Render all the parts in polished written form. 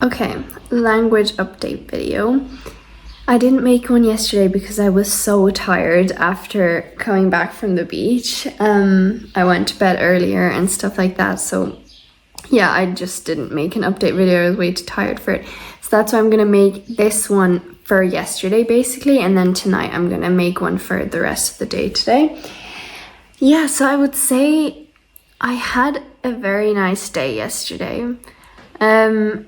Okay, language update video. I didn't make one yesterday because I was so tired after coming back from the beach. I went to bed earlier and stuff like that, so yeah, I just didn't make an update video. I was way too tired for it. So that's why I'm gonna make this one for yesterday basically, and then tonight I'm gonna make one for the rest of the day today. Yeah, so I would say I had a very nice day yesterday.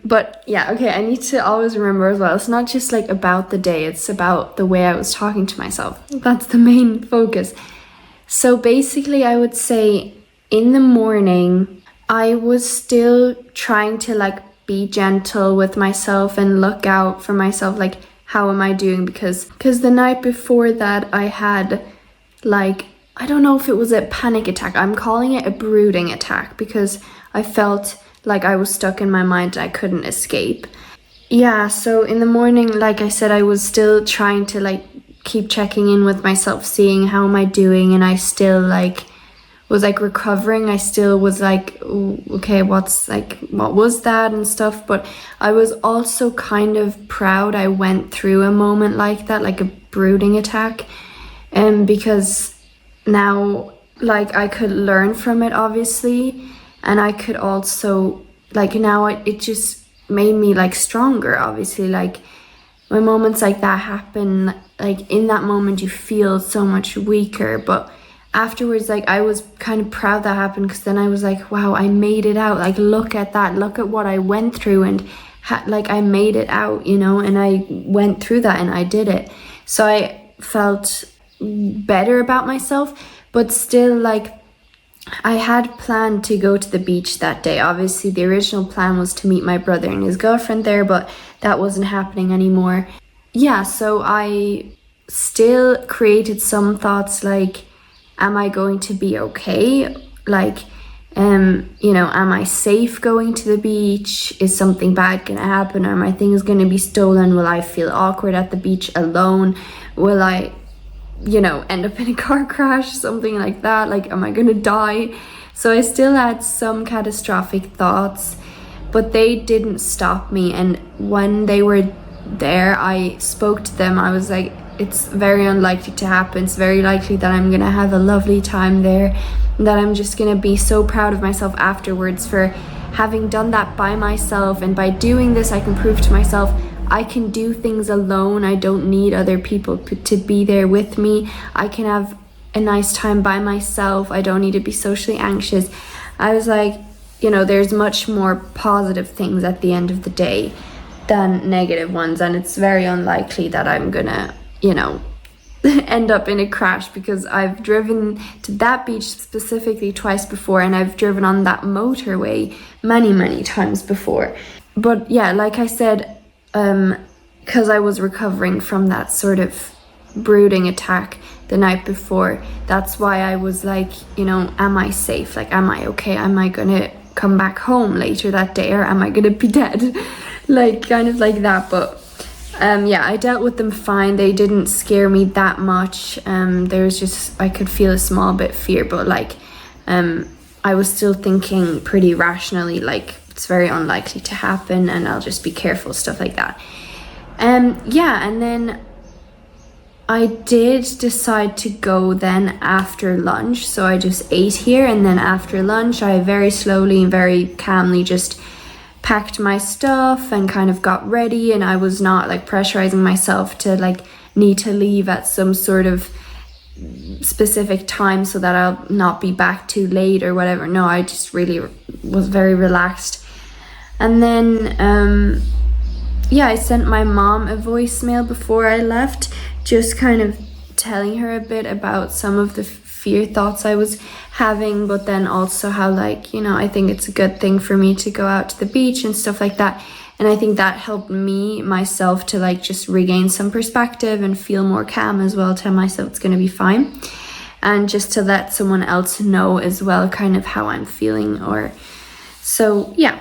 But yeah, okay, I need to always remember as well, it's not just like about the day, it's about the way I was talking to myself. That's the main focus. So basically, I would say in the morning, I was still trying to like be gentle with myself and look out for myself, like how am I doing? Because the night before that, I had like, I don't know if it was a panic attack. I'm calling it a brooding attack because I felt like I was stuck in my mind and I couldn't escape. Yeah, so in the morning, like I said, I was still trying to like keep checking in with myself, seeing how am I doing, and I still like was like recovering. I still was like, ooh, okay, what was that and stuff, but I was also kind of proud I went through a moment like that, like a brooding attack, and because now like I could learn from it obviously, and I could also like now it just made me like stronger obviously. Like when moments like that happen, like in that moment you feel so much weaker, but afterwards like I was kind of proud that happened, because then I was like, wow, I made it out, like look at that, look at what I went through, and like I made it out, you know, and I went through that and I did it. So I felt better about myself, but still like I had planned to go to the beach that day. Obviously, the original plan was to meet my brother and his girlfriend there, but that wasn't happening anymore. Yeah, so I still created some thoughts like, am I going to be okay? Like, you know, am I safe going to the beach? Is something bad gonna happen? Are my things gonna be stolen? Will I feel awkward at the beach alone? Will I, you know, end up in a car crash, something like that? Like, am I gonna die? So I still had some catastrophic thoughts, but they didn't stop me. And when they were there, I spoke to them. I was like, it's very unlikely to happen. It's very likely that I'm gonna have a lovely time there, and that I'm just gonna be so proud of myself afterwards for having done that by myself. And by doing this, I can prove to myself I can do things alone. I don't need other people to be there with me. I can have a nice time by myself. I don't need to be socially anxious. I was like, you know, there's much more positive things at the end of the day than negative ones, and it's very unlikely that I'm gonna, you know, end up in a crash, because I've driven to that beach specifically twice before, and I've driven on that motorway many times before. But yeah, like I said, because I was recovering from that sort of brooding attack the night before, that's why I was like, you know, am I safe? Like, am I okay? Am I gonna come back home later that day, or am I gonna be dead? Like, kind of like that. But yeah, I dealt with them fine. They didn't scare me that much. There was just, I could feel a small bit fear, but like I was still thinking pretty rationally, like it's very unlikely to happen and I'll just be careful, stuff like that. Yeah, and then I did decide to go then after lunch. So I just ate here, and then after lunch I very slowly and very calmly just packed my stuff and kind of got ready, and I was not like pressurizing myself to like need to leave at some sort of specific time so that I'll not be back too late or whatever. No, I just really was very relaxed. And then yeah, I sent my mom a voicemail before I left, just kind of telling her a bit about some of the fear thoughts I was having, but then also how, like, you know, I think it's a good thing for me to go out to the beach and stuff like that. And I think that helped me myself to like just regain some perspective and feel more calm as well, tell myself it's going to be fine, and just to let someone else know as well kind of how I'm feeling. Or so yeah.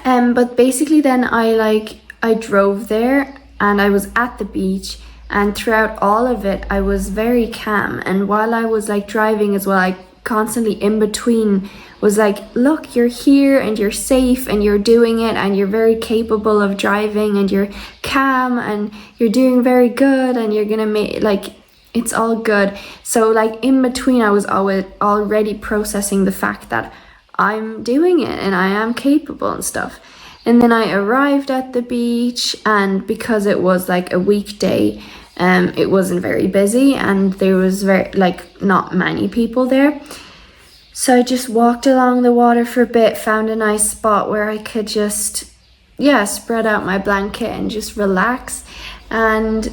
But basically then I drove there and I was at the beach, and throughout all of it I was very calm. And while I was like driving as well, I constantly in between was like, look, you're here and you're safe and you're doing it and you're very capable of driving and you're calm and you're doing very good and you're gonna make, like, it's all good. So like in between, I was always already processing the fact that I'm doing it and I am capable and stuff. And then I arrived at the beach, and because it was like a weekday, it wasn't very busy and there was not many people there. So I just walked along the water for a bit, found a nice spot where I could just, spread out my blanket and just relax. And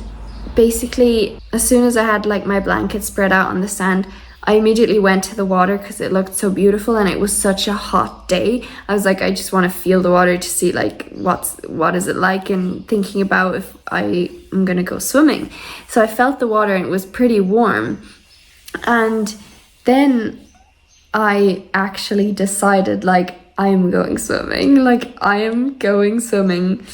basically, as soon as I had like my blanket spread out on the sand, I immediately went to the water because it looked so beautiful and it was such a hot day. I was like, I just want to feel the water to see like what is it like, and thinking about if I am gonna go swimming. So I felt the water and it was pretty warm. And then I actually decided, like, I'm going swimming. Like, I am going swimming.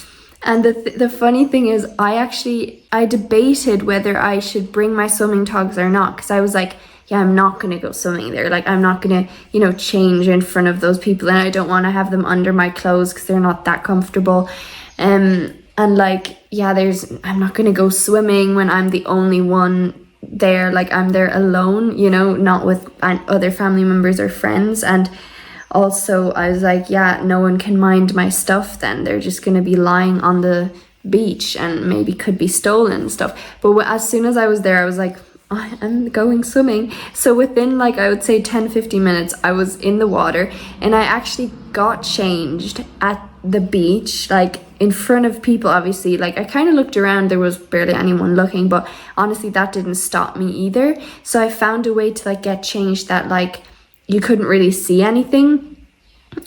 And the funny thing is, I debated whether I should bring my swimming togs or not, because I was like, yeah, I'm not going to go swimming there. Like, I'm not going to, change in front of those people, and I don't want to have them under my clothes because they're not that comfortable. And like, I'm not going to go swimming when I'm the only one there. Like, I'm there alone, not with other family members or friends. And also I was like, no one can mind my stuff then. They're just going to be lying on the beach and maybe could be stolen and stuff. But as soon as I was there, I was like, I'm going swimming. So within like, I would say 10-15 minutes, I was in the water, and I actually got changed at the beach, like in front of people. Obviously, like, I kind of looked around, there was barely anyone looking, but honestly that didn't stop me either. So I found a way to like get changed that like you couldn't really see anything.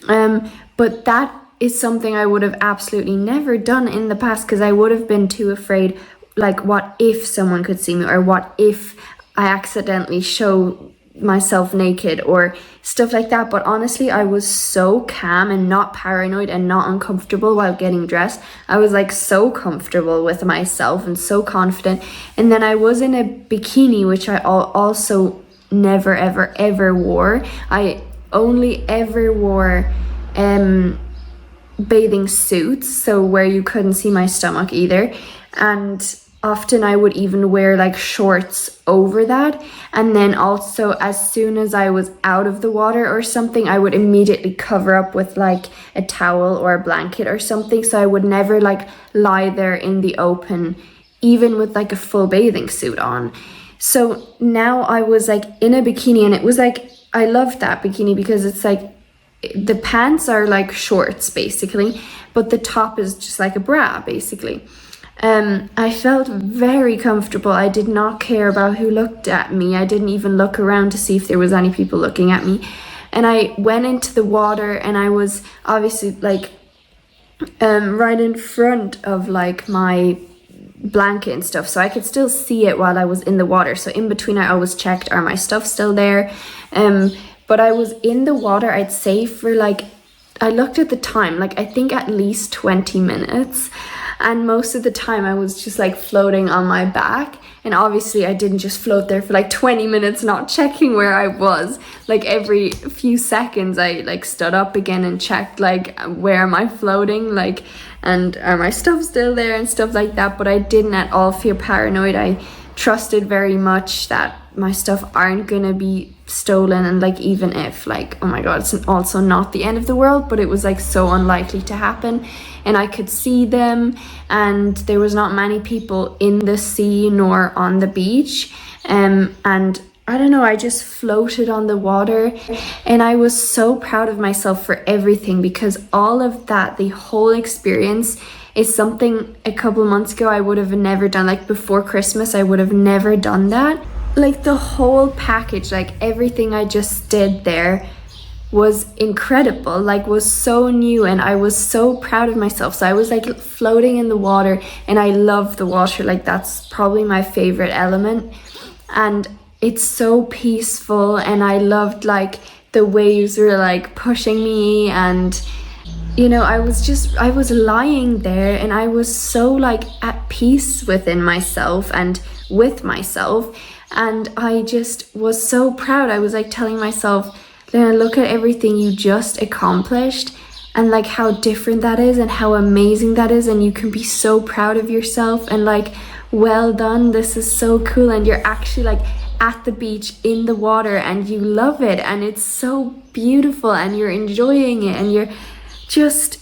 But that is something I would have absolutely never done in the past, because I would have been too afraid, like, what if someone could see me, or what if I accidentally show myself naked or stuff like that. But honestly, I was so calm and not paranoid and not uncomfortable while getting dressed. I was like so comfortable with myself and so confident. And then I was in a bikini, which I also never ever wore. I only ever wore bathing suits, so where you couldn't see my stomach either. And often I would even wear like shorts over that. And then also, as soon as I was out of the water or something, I would immediately cover up with like a towel or a blanket or something. So I would never like lie there in the open, even with like a full bathing suit on. So now I was like in a bikini, and it was like, I loved that bikini because it's like, the pants are like shorts basically, but the top is just like a bra basically. I felt very comfortable. I did not care about who looked at me. I didn't even look around to see if there was any people looking at me. And I went into the water, and I was obviously like right in front of like my blanket and stuff, so I could still see it while I was in the water. So in between, I always checked, are my stuff still there? But I was in the water, I'd say, for like, I looked at the time, like I think at least 20 minutes. And most of the time I was just like floating on my back. And obviously I didn't just float there for like 20 minutes not checking where I was. Like every few seconds I like stood up again and checked like, where am I floating, like, and are my stuff still there and stuff like that. But I didn't at all feel paranoid. I trusted very much that my stuff aren't gonna be stolen, and like, even if, like, oh my god, it's also not the end of the world, but it was like so unlikely to happen. And I could see them, and there was not many people in the sea nor on the beach, and I don't know, I just floated on the water, and I was so proud of myself for everything, because all of that, the whole experience, is something a couple months ago I would have never done. Like before Christmas, I would have never done that. Like the whole package, like everything I just did there was incredible, like was so new, and I was so proud of myself. So I was like floating in the water, and I love the water, like that's probably my favorite element, and it's so peaceful. And I loved like the waves were like pushing me, and you know, I was lying there, and I was so like at peace within myself and with myself. And I just was so proud. I was like telling myself, Leona, look at everything you just accomplished and like how different that is and how amazing that is, and you can be so proud of yourself and like, well done, this is so cool. And you're actually like at the beach in the water and you love it and it's so beautiful and you're enjoying it and you're just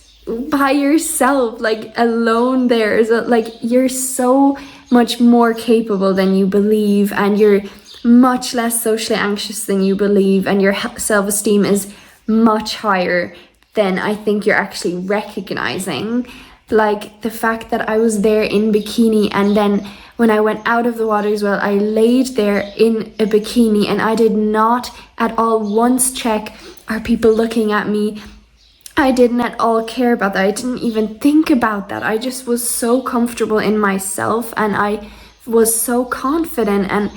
by yourself, like alone there. So like you're so much more capable than you believe, and you're much less socially anxious than you believe, and your self-esteem is much higher than I think you're actually recognizing. Like the fact that I was there in bikini, and then when I went out of the water as well, I laid there in a bikini and I did not at all once check, are people looking at me? I didn't at all care about that. I didn't even think about that. I just was so comfortable in myself and I was so confident, and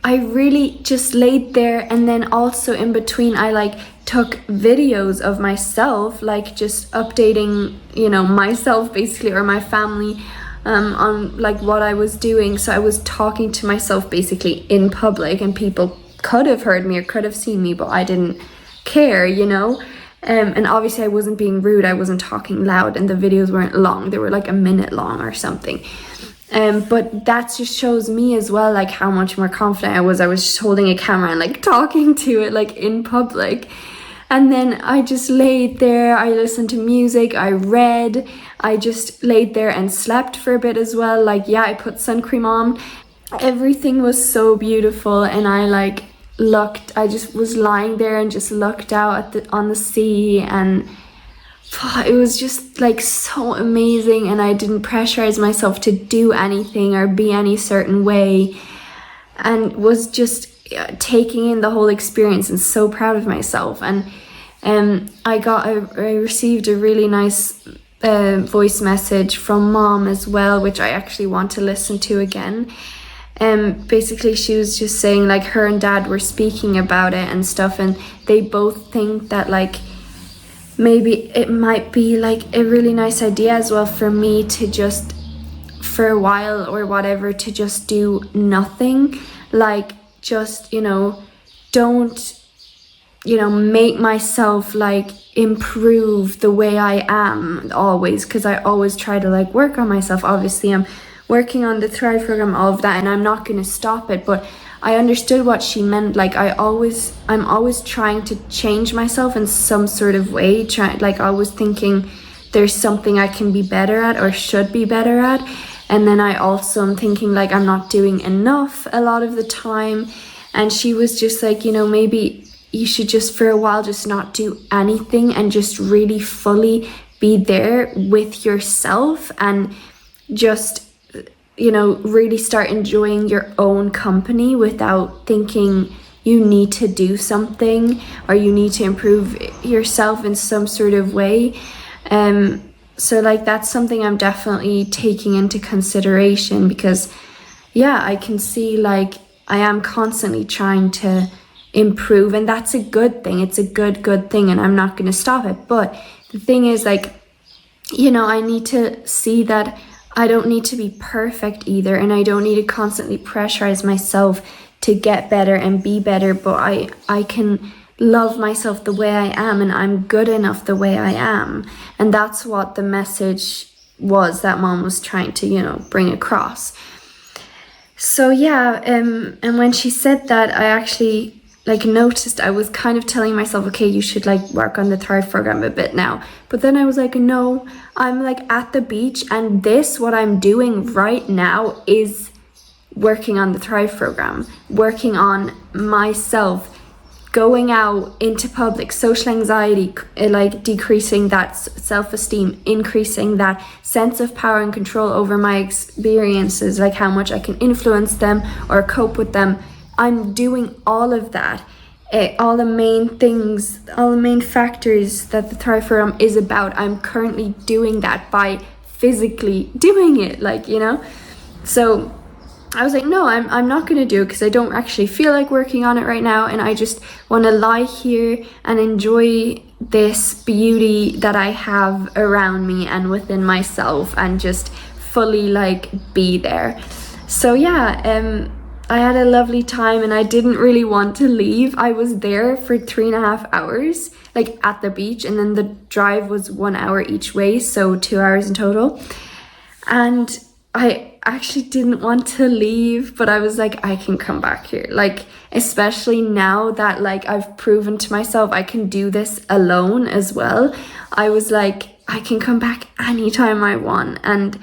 I really just laid there. And then also in between, I like took videos of myself, like just updating, you know, myself basically, or my family, on like what I was doing. So I was talking to myself basically in public, and people could have heard me or could have seen me, but I didn't care, you know. And obviously I wasn't being rude, I wasn't talking loud, and the videos weren't long, they were like a minute long or something. But that just shows me as well, like how much more confident I was. I was just holding a camera and like talking to it like in public. And then I just laid there, I listened to music, I read, I just laid there and slept for a bit as well. Like, yeah, I put sun cream on. Everything was so beautiful, and I just was lying there and just looked out on the sea, and it was just like so amazing. And I didn't pressurize myself to do anything or be any certain way, and was just taking in the whole experience and so proud of myself. And I received a really nice voice message from Mom as well, which I actually want to listen to again. Basically she was just saying like her and Dad were speaking about it and stuff, and they both think that like maybe it might be like a really nice idea as well for me to just for a while or whatever to just do nothing, like just, you know, don't, you know, make myself like improve the way I am always, because I always try to like work on myself. Obviously I'm working on the Thrive program, all of that, and I'm not going to stop it, but I understood what she meant. Like I'm always trying to change myself in some sort of way, like always thinking there's something I can be better at or should be better at. And then I also am thinking like I'm not doing enough a lot of the time. And she was just like, you know, maybe you should just for a while just not do anything and just really fully be there with yourself, and just, you know, really start enjoying your own company without thinking you need to do something or you need to improve yourself in some sort of way. So like that's something I'm definitely taking into consideration, because yeah, I can see like I am constantly trying to improve, and that's a good thing. It's a good thing, and I'm not going to stop it. But the thing is, like, you know, I need to see that I don't need to be perfect either, and I don't need to constantly pressurize myself to get better and be better, but I can love myself the way I am, and I'm good enough the way I am. And that's what the message was that Mom was trying to, you know, bring across. So yeah, and when she said that, I actually like noticed I was kind of telling myself, okay, you should like work on the Thrive program a bit now. But then I was like, no, I'm like at the beach, and this, what I'm doing right now is working on the Thrive program, working on myself, going out into public, social anxiety, like decreasing that self-esteem, increasing that sense of power and control over my experiences, like how much I can influence them or cope with them. I'm doing all of that. All the main things, all the main factors that the Thrive program is about, I'm currently doing that by physically doing it, like, you know. So I was like, no, I'm not going to do it, because I don't actually feel like working on it right now, and I just want to lie here and enjoy this beauty that I have around me and within myself, and just fully like be there. So yeah, I had a lovely time and I didn't really want to leave. I was there for 3.5 hours, like at the beach, and then the drive was 1 hour each way, so 2 hours in total. And I actually didn't want to leave, but I was like, I can come back here. Like, especially now that like I've proven to myself I can do this alone as well. I was like, I can come back anytime I want and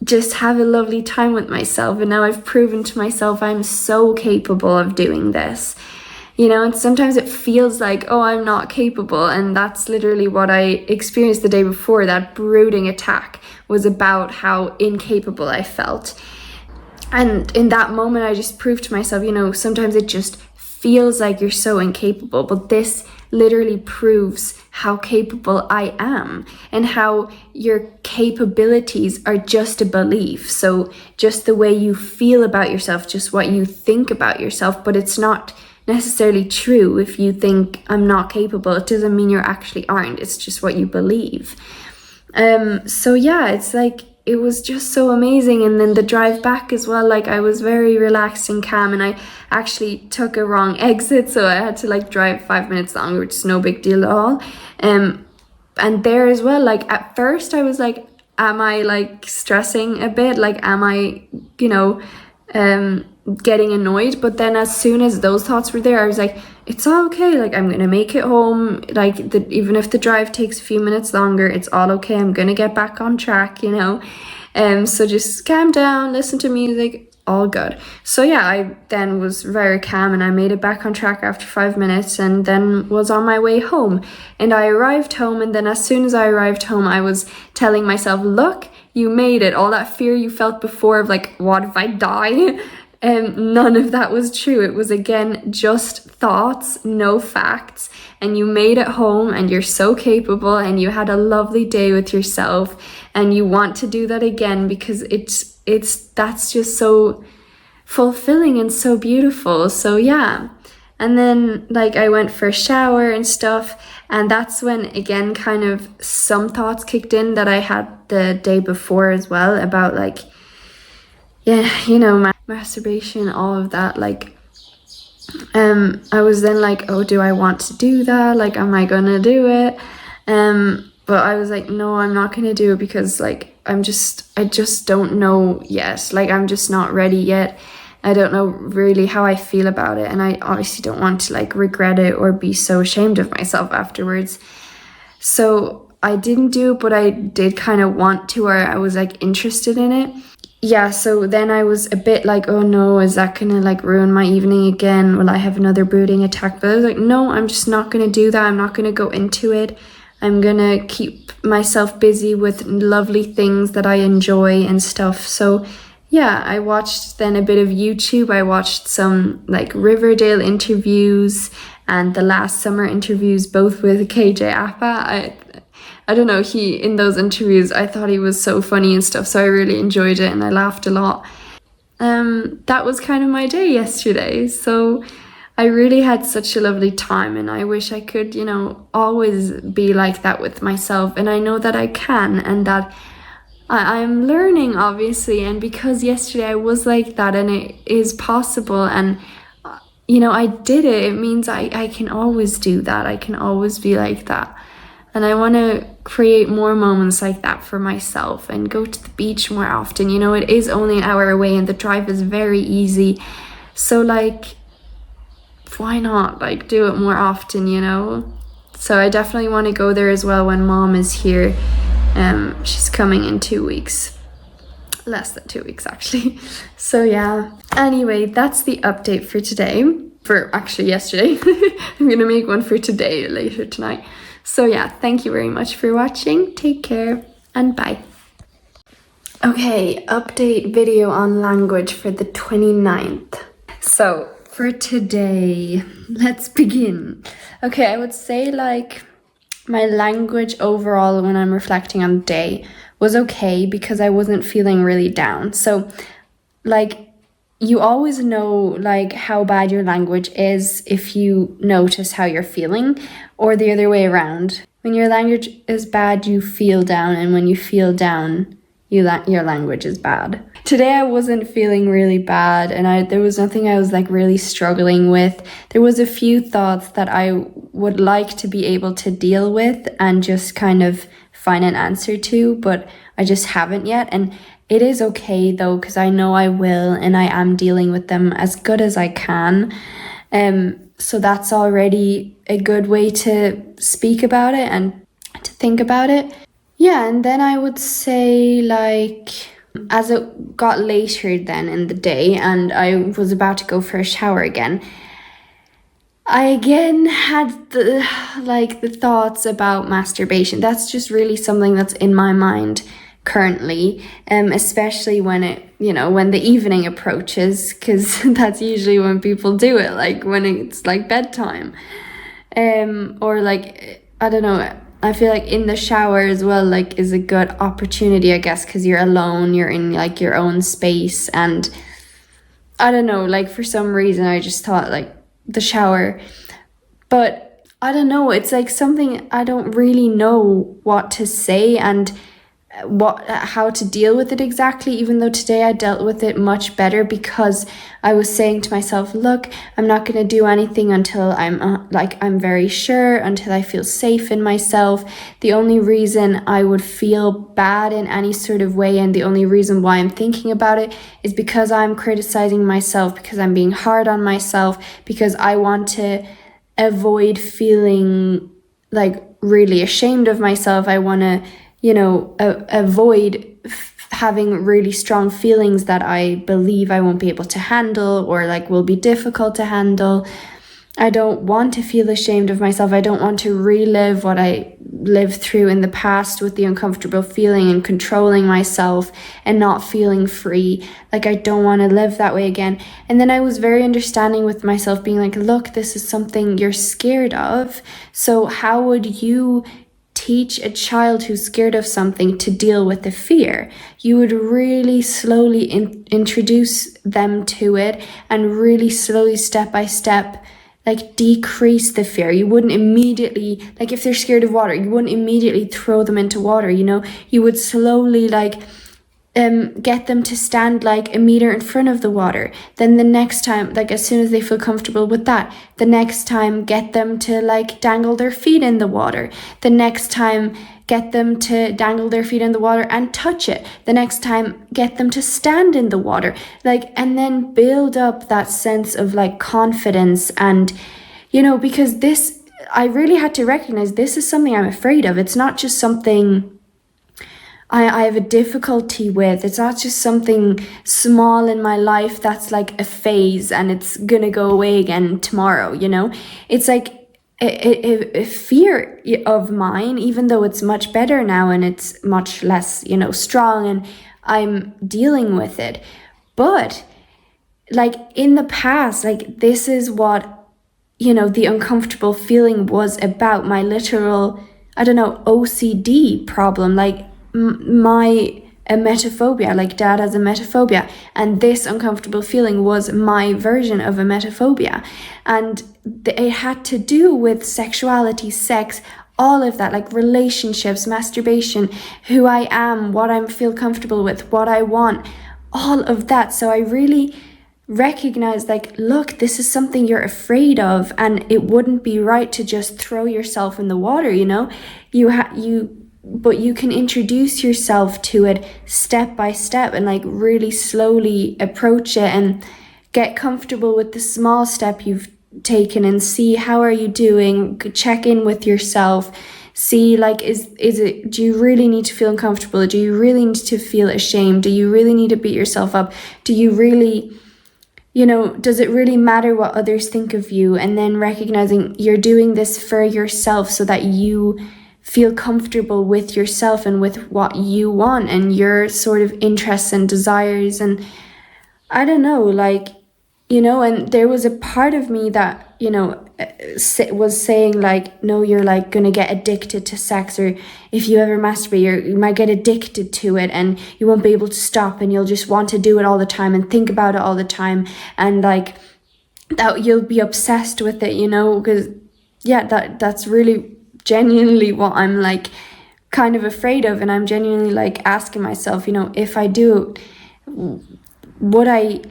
just have a lovely time with myself. And now I've proven to myself I'm so capable of doing this, you know. And sometimes it feels like, oh, I'm not capable, and that's literally what I experienced the day before. That brooding attack was about how incapable I felt. And in that moment I just proved to myself, you know, sometimes it just feels like you're so incapable, but this literally proves how capable I am, and how your capabilities are just a belief. So just the way you feel about yourself, just what you think about yourself, but it's not necessarily true. If you think I'm not capable, it doesn't mean you actually aren't. It's just what you believe. So yeah, it's like, it was just so amazing. And then the drive back as well, like I was very relaxed and calm, and I actually took a wrong exit, so I had to like drive 5 minutes longer, which is no big deal at all. And there as well, like at first I was like, am I like stressing a bit? Like, am I, you know, getting annoyed? But then as soon as those thoughts were there, I was like, it's all okay. Like, I'm gonna make it home. Like, even if the drive takes a few minutes longer, it's all okay. I'm gonna get back on track, you know. So just calm down, listen to music, all good. So yeah, I then was very calm, and I made it back on track after 5 minutes, and then was on my way home. And I arrived home, and then as soon as I arrived home, I was telling myself, look, you made it. All that fear you felt before of like, what if I die? None of that was true. It was, again, just thoughts, no facts. And you made it home, and you're so capable, and you had a lovely day with yourself, and you want to do that again, because that's just so fulfilling and so beautiful. So yeah. And then like I went for a shower and stuff, and that's when again kind of some thoughts kicked in that I had the day before as well, about like, yeah, you know, masturbation, all of that. Like I was then like, oh, do I want to do that? Like, am I gonna do it? But I was like, no, I'm not gonna do it, because like I just don't know yet. Like, I'm just not ready yet. I don't know really how I feel about it, and I obviously don't want to like regret it or be so ashamed of myself afterwards. So I didn't do it, but I did kind of want to, or I was like interested in it. Yeah, so then I was a bit like, oh no, is that gonna like ruin my evening again? Will I have another brooding attack? But I was like, no, I'm just not gonna do that. I'm not gonna go into it. I'm gonna keep myself busy with lovely things that I enjoy and stuff. So yeah, I watched then a bit of YouTube. I watched some like Riverdale interviews and the last summer interviews, both with KJ Appa. I don't know, in those interviews, I thought he was so funny and stuff, so I really enjoyed it and I laughed a lot. That was kind of my day yesterday, so I really had such a lovely time, and I wish I could, you know, always be like that with myself, and I know that I can, and that I'm learning, obviously, and because yesterday I was like that, and it is possible, and you know, I did it, it means I can always do that, I can always be like that. And I want to create more moments like that for myself and go to the beach more often. You know, it is only an hour away and the drive is very easy. So like, why not like do it more often, you know? So I definitely want to go there as well when mom is here. She's coming in 2 weeks. Less than 2 weeks actually. So yeah. Anyway, that's the update for today. For actually yesterday. I'm gonna make one for today later tonight. So yeah, thank you very much for watching. Take care and bye. Okay, update video on language for the 29th. So for today, let's begin. Okay, I would say like my language overall when I'm reflecting on the day was okay, because I wasn't feeling really down. So like, you always know like how bad your language is if you notice how you're feeling, or the other way around. When your language is bad, you feel down, and when you feel down, your language is bad. Today I wasn't feeling really bad, and there was nothing I was like really struggling with. There was a few thoughts that I would like to be able to deal with and just kind of find an answer to, but I just haven't yet. And it is okay though, because I know I will, and I am dealing with them as good as I can. So that's already a good way to speak about it and to think about it. Yeah, and then I would say, like, as it got later then in the day and I was about to go for a shower again, I again had the thoughts about masturbation. That's just really something that's in my mind currently, especially when when the evening approaches, because that's usually when people do it, like when it's like bedtime, or like, I don't know, I feel like in the shower as well, like, is a good opportunity, I guess, because you're alone, you're in like your own space, and I don't know, like for some reason I just thought like the shower, but I don't know, it's like something I don't really know what to say and how to deal with it exactly, even though today I dealt with it much better, because I was saying to myself, look, I'm not going to do anything until I'm very sure, until I feel safe in myself. The only reason I would feel bad in any sort of way, and the only reason why I'm thinking about it, is because I'm criticizing myself, because I'm being hard on myself, because I want to avoid feeling like really ashamed of myself. I want to avoid having really strong feelings that I believe I won't be able to handle, or like will be difficult to handle. I don't want to feel ashamed of myself. I don't want to relive what I lived through in the past with the uncomfortable feeling and controlling myself and not feeling free. Like, I don't want to live that way again. And then I was very understanding with myself, being like, look, this is something you're scared of. So how would you teach a child who's scared of something to deal with the fear? You would really slowly introduce them to it, and really slowly, step by step, like decrease the fear. You wouldn't immediately, like if they're scared of water, you wouldn't immediately throw them into water, you would slowly get them to stand like a meter in front of the water. Then the next time, like as soon as they feel comfortable with that, the next time get them to like dangle their feet in the water. The next time get them to dangle their feet in the water and touch it. The next time get them to stand in the water. And then build up that sense of like confidence. And because this, I really had to recognize, this is something I'm afraid of. It's not just something I have a difficulty with. It's not just something small in my life that's like a phase and it's gonna go away again tomorrow, It's like a fear of mine, even though it's much better now and it's much less, strong, and I'm dealing with it. But like in the past, like this is what, the uncomfortable feeling was about. My literal, I don't know, OCD problem, like my emetophobia, like dad has emetophobia, and this uncomfortable feeling was my version of emetophobia, and it had to do with sexuality, sex, all of that, like relationships, masturbation, who I am, what I feel comfortable with, what I want, all of that. So I really recognized, like, look, this is something you're afraid of, and it wouldn't be right to just throw yourself in the water, but you can introduce yourself to it step by step, and like really slowly approach it and get comfortable with the small step you've taken, and see how are you doing, check in with yourself, see like is it, do you really need to feel uncomfortable, do you really need to feel ashamed, do you really need to beat yourself up, do you really, does it really matter what others think of you? And then recognizing you're doing this for yourself, so that you feel comfortable with yourself and with what you want and your sort of interests and desires. And I don't know, and there was a part of me that, was saying like, no, you're like gonna get addicted to sex, or if you ever masturbate, you might get addicted to it and you won't be able to stop, and you'll just want to do it all the time and think about it all the time, and like that you'll be obsessed with it, because that's really genuinely what I'm like kind of afraid of, and I'm genuinely like asking myself, you know, if I do, would I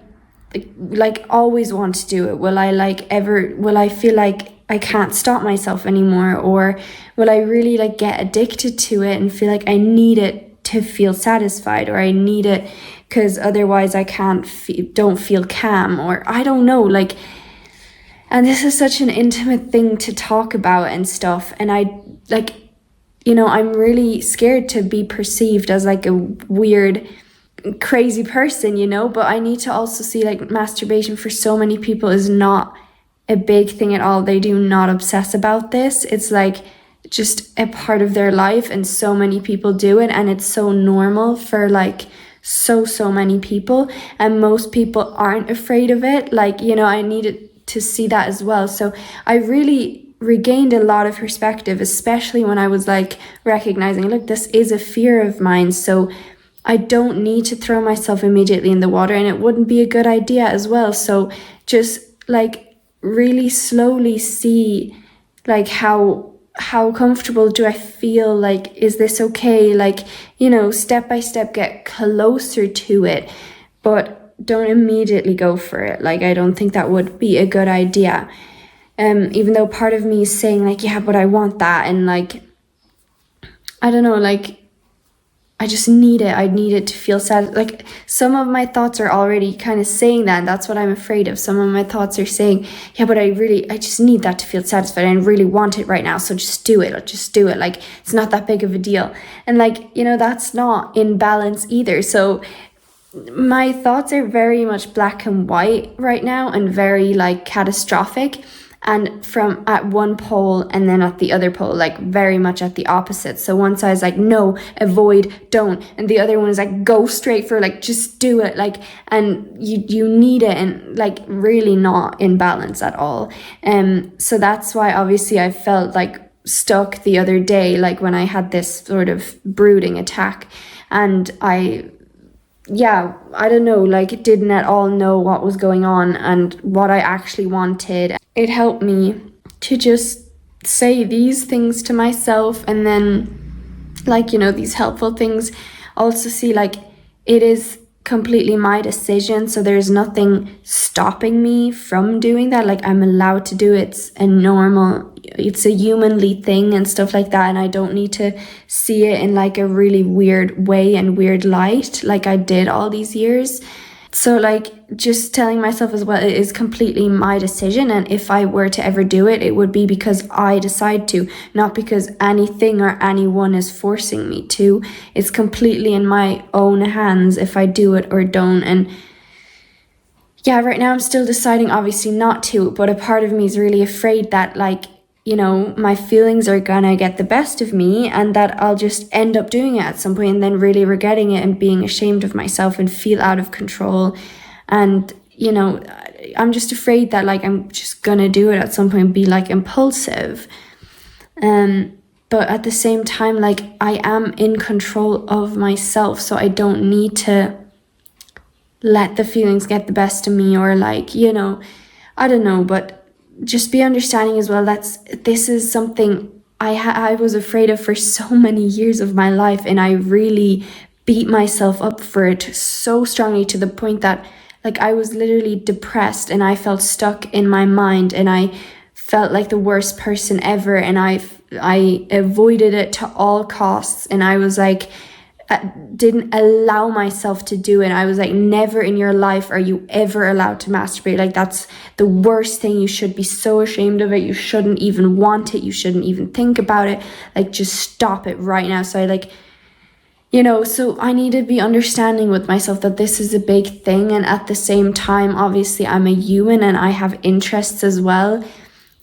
like always want to do it? Will I feel like I can't stop myself anymore? Or will I really like get addicted to it and feel like I need it to feel satisfied, or I need it because otherwise I don't feel calm, or I don't know, like. And this is such an intimate thing to talk about and stuff, and I like, you know, I'm really scared to be perceived as like a weird, crazy person, you know, but I need to also see like masturbation for so many people is not a big thing at all. They do not obsess about this. It's like just a part of their life, and so many people do it, and it's so normal for like so many people, and most people aren't afraid of it. Like, you know, I needed to see that as well. So I really regained a lot of perspective, especially when I was like recognizing, look, this is a fear of mine, so I don't need to throw myself immediately in the water, and it wouldn't be a good idea as well. So just like really slowly see like how comfortable do I feel, like is this okay, like, you know, step by step get closer to it, but don't immediately go for it. Like, I don't think that would be a good idea. Even though part of me is saying like, yeah, but I want that, and like, I don't know, like I just need it. I need it to feel sad. Like, some of my thoughts are already kind of saying that, and that's what I'm afraid of. Some of my thoughts are saying, yeah, but I just need that to feel satisfied. I really want it right now. So just do it. Or just do it. Like, it's not that big of a deal. And like, you know, that's not in balance either. So my thoughts are very much black and white right now, and very like catastrophic, and from at one pole and then at the other pole, like very much at the opposite. So one side is like, no, avoid, don't, and the other one is like, go straight for, like, just do it, like, and you need it, and like really not in balance at all. So that's why obviously I felt like stuck the other day, like when I had this sort of brooding attack, and I don't know, like didn't at all know what was going on and what I actually wanted. It helped me to just say these things to myself, and then, like, you know, these helpful things, also see like it is completely my decision, so there's nothing stopping me from doing that. Like, I'm allowed to do it. It's a humanly thing and stuff like that, and I don't need to see it in like a really weird way and weird light like I did all these years. So like, just telling myself as well, it is completely my decision, and if I were to ever do it, it would be because I decide to, not because anything or anyone is forcing me to. It's completely in my own hands if I do it or don't. And yeah, right now I'm still deciding obviously not to, but a part of me is really afraid that, like, you know, my feelings are gonna get the best of me, and that I'll just end up doing it at some point and then really regretting it and being ashamed of myself and feel out of control. And, you know, I'm just afraid that like I'm just gonna do it at some point, be like impulsive. But at the same time, like, I am in control of myself, so I don't need to let the feelings get the best of me, or like, you know, I don't know, but just be understanding as well. This is something I was afraid of for so many years of my life, and I really beat myself up for it so strongly, to the point that like I was literally depressed, and I felt stuck in my mind, and I felt like the worst person ever, and I avoided it to all costs, and I was like, didn't allow myself to do it. I was like, never in your life are you ever allowed to masturbate. Like, that's the worst thing. You should be so ashamed of it. You shouldn't even want it. You shouldn't even think about it. Like, just stop it right now. So I like, you know, so I need to be understanding with myself that this is a big thing, and at the same time, obviously I'm a human and I have interests as well.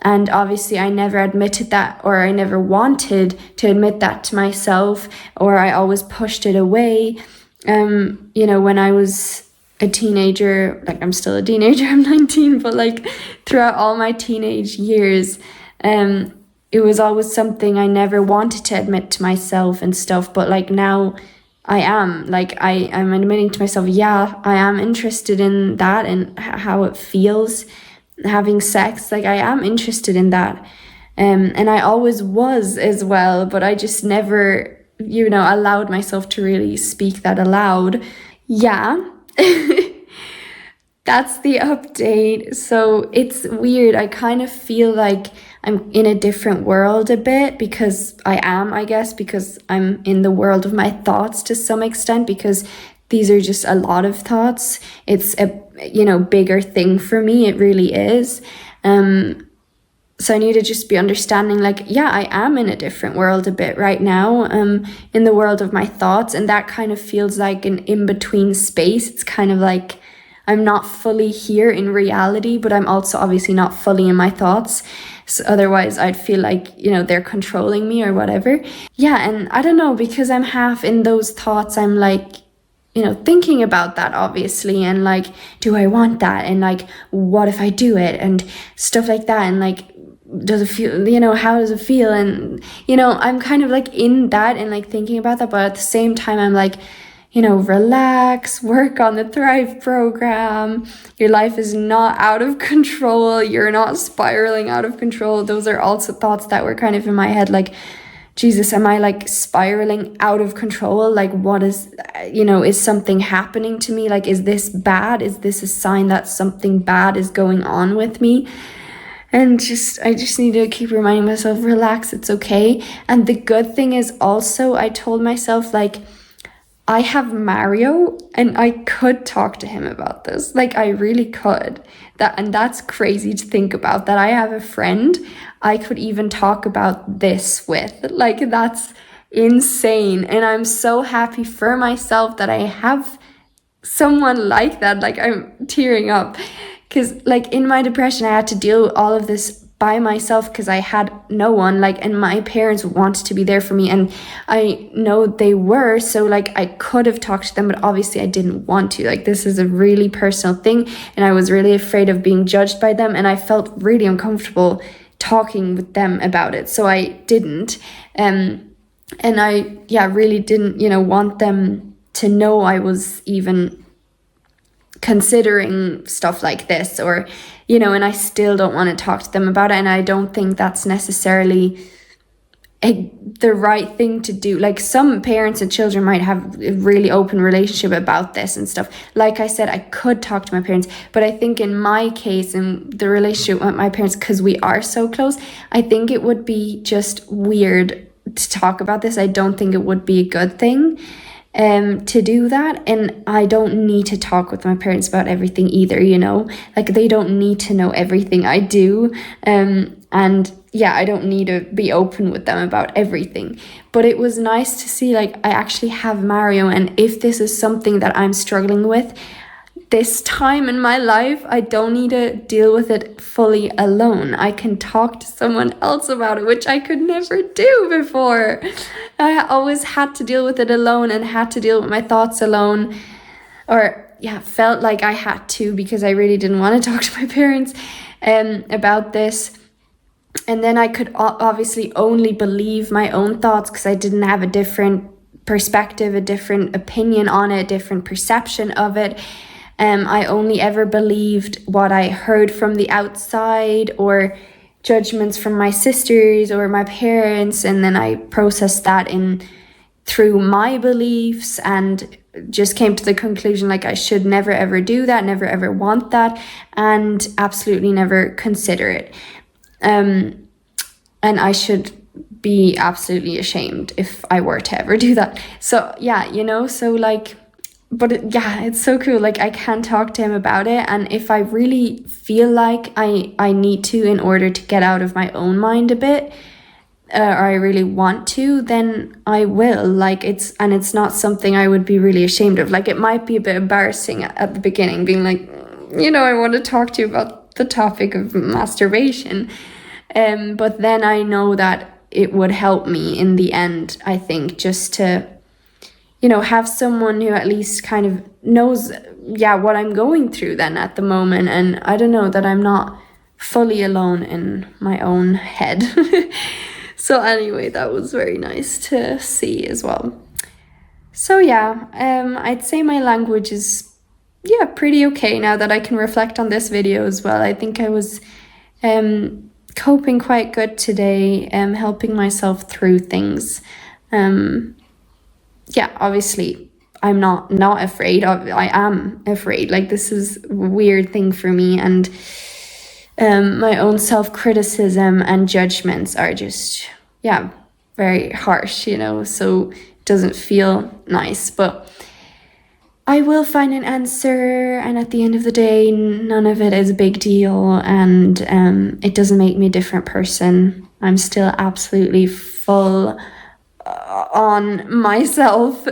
And obviously I never admitted that, or I never wanted to admit that to myself, or I always pushed it away. You know, when I was a teenager, like I'm still a teenager, I'm 19, but like throughout all my teenage years, it was always something I never wanted to admit to myself and stuff. But like now I am, like I'm admitting to myself, yeah, I am interested in that and how it feels having sex. Like, I am interested in that, and I always was as well, but I just never allowed myself to really speak that aloud. Yeah. That's the update. So it's weird. I kind of feel like I'm in a different world a bit, because I am, I guess, because I'm in the world of my thoughts to some extent, because these are just a lot of thoughts. It's a, bigger thing for me. It really is. So I need to just be understanding, like, yeah, I am in a different world a bit right now, in the world of my thoughts. And that kind of feels like an in-between space. It's kind of like I'm not fully here in reality, but I'm also obviously not fully in my thoughts. So otherwise I'd feel like, they're controlling me or whatever. Yeah, and I don't know, because I'm half in those thoughts, I'm like, thinking about that, obviously, and like, do I want that? And like, what if I do it? And stuff like that. And like, does it feel, how does it feel? And, I'm kind of like in that and like thinking about that. But at the same time, I'm like, relax, work on the Thrive program. Your life is not out of control. You're not spiraling out of control. Those are also thoughts that were kind of in my head, like, Jesus, am I like spiraling out of control? Like, what is, is something happening to me? Like, is this bad? Is this a sign that something bad is going on with me? And I just need to keep reminding myself, relax, it's okay. And the good thing is also, I told myself, like, I have Mario and I could talk to him about this. Like, I really could. And that's crazy to think about, that I have a friend I could even talk about this with. Like, that's insane. And I'm so happy for myself that I have someone like that. Like, I'm tearing up, because like in my depression, I had to deal with all of this by myself, because I had no one, like, and my parents wanted to be there for me, and I know they were, so like I could have talked to them, but obviously I didn't want to. Like, this is a really personal thing, and I was really afraid of being judged by them, and I felt really uncomfortable talking with them about it, so I didn't. And I really didn't want them to know I was even considering stuff like this, or and I still don't want to talk to them about it, and I don't think that's necessarily the right thing to do. Like, some parents and children might have a really open relationship about this and stuff. Like I said, I could talk to my parents, but I think in my case, in the relationship with my parents, because we are so close, I think it would be just weird to talk about this. I don't think it would be a good thing to do that. And I don't need to talk with my parents about everything either, like, they don't need to know everything I do. And yeah, I don't need to be open with them about everything. But it was nice to see, like, I actually have Mario, and if this is something that I'm struggling with this time in my life, I don't need to deal with it fully alone. I can talk to someone else about it, which I could never do before. I always had to deal with it alone, and had to deal with my thoughts alone, or felt like I had to, because I really didn't want to talk to my parents about this. And then I could obviously only believe my own thoughts, because I didn't have a different perspective, a different opinion on it, a different perception of it. I only ever believed what I heard from the outside, or judgments from my sisters or my parents, and then I processed that through my beliefs, and just came to the conclusion, like, I should never ever do that, never ever want that, and absolutely never consider it. And I should be absolutely ashamed if I were to ever do that. So so like, but it's so cool. Like, I can talk to him about it, and if I really feel like I need to, in order to get out of my own mind a bit, or I really want to, then I will. Like, it's not something I would be really ashamed of. Like, it might be a bit embarrassing at the beginning, being like, I want to talk to you about the topic of masturbation, but then I know that it would help me in the end, I think, just to have someone who at least kind of knows, what I'm going through then at the moment. And I don't know, that I'm not fully alone in my own head. So anyway, that was very nice to see as well. So I'd say my language is, pretty okay now that I can reflect on this video as well. I think I was coping quite good today, helping myself through things. yeah, obviously I'm not afraid. I am afraid. Like, this is a weird thing for me, and my own self-criticism and judgments are just, yeah, very harsh, so it doesn't feel nice. But I will find an answer, and at the end of the day, none of it is a big deal, and it doesn't make me a different person. I'm still absolutely full on myself.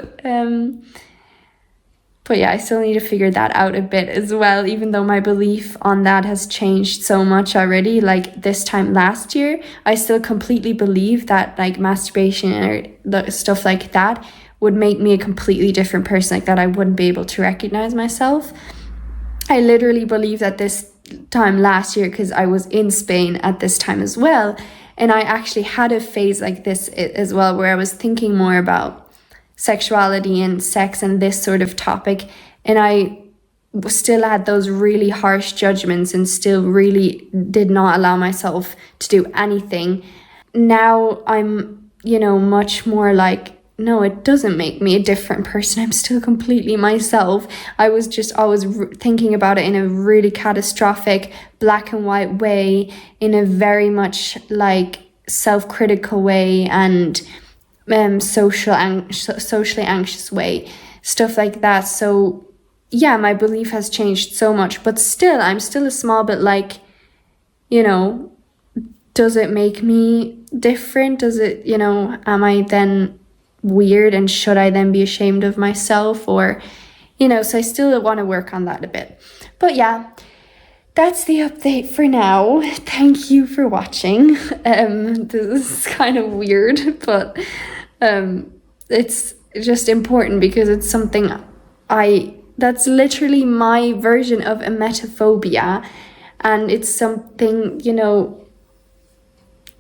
But yeah, I still need to figure that out a bit as well, even though my belief on that has changed so much already. Like, this time last year, I still completely believe that, like, masturbation or stuff like that would make me a completely different person, like that I wouldn't be able to recognize myself. I literally believe that this time last year, because I was in Spain at this time as well, and I actually had a phase like this as well, where I was thinking more about sexuality and sex and this sort of topic, and I still had those really harsh judgments and still really did not allow myself to do anything. Now I'm, much more like, no, it doesn't make me a different person. I'm still completely myself. I was just always thinking about it in a really catastrophic black and white way, in a very much like self-critical way, and socially anxious way, stuff like that. So yeah, my belief has changed so much, but still, I'm still a small bit like, does it make me different? Does it, am I then weird, and should I then be ashamed of myself? Or, so I still want to work on that a bit. But yeah, that's the update for now. Thank you for watching. This is kind of weird, but it's just important because it's something that's literally my version of emetophobia, and it's something,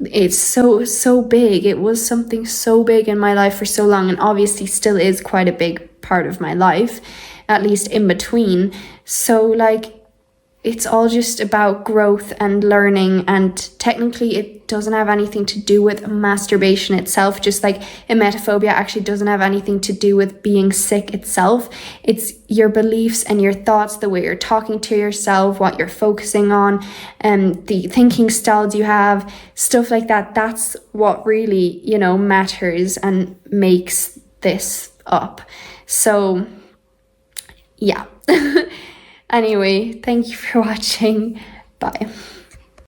it's so big. It was something so big in my life for so long, and obviously still is quite a big part of my life, at least in between. So like, it's all just about growth and learning, and technically it doesn't have anything to do with masturbation itself, just like emetophobia actually doesn't have anything to do with being sick itself. It's your beliefs and your thoughts, the way you're talking to yourself, what you're focusing on, and the thinking styles you have, stuff like that. That's what really, matters and makes this up. So yeah. Anyway, thank you for watching. Bye.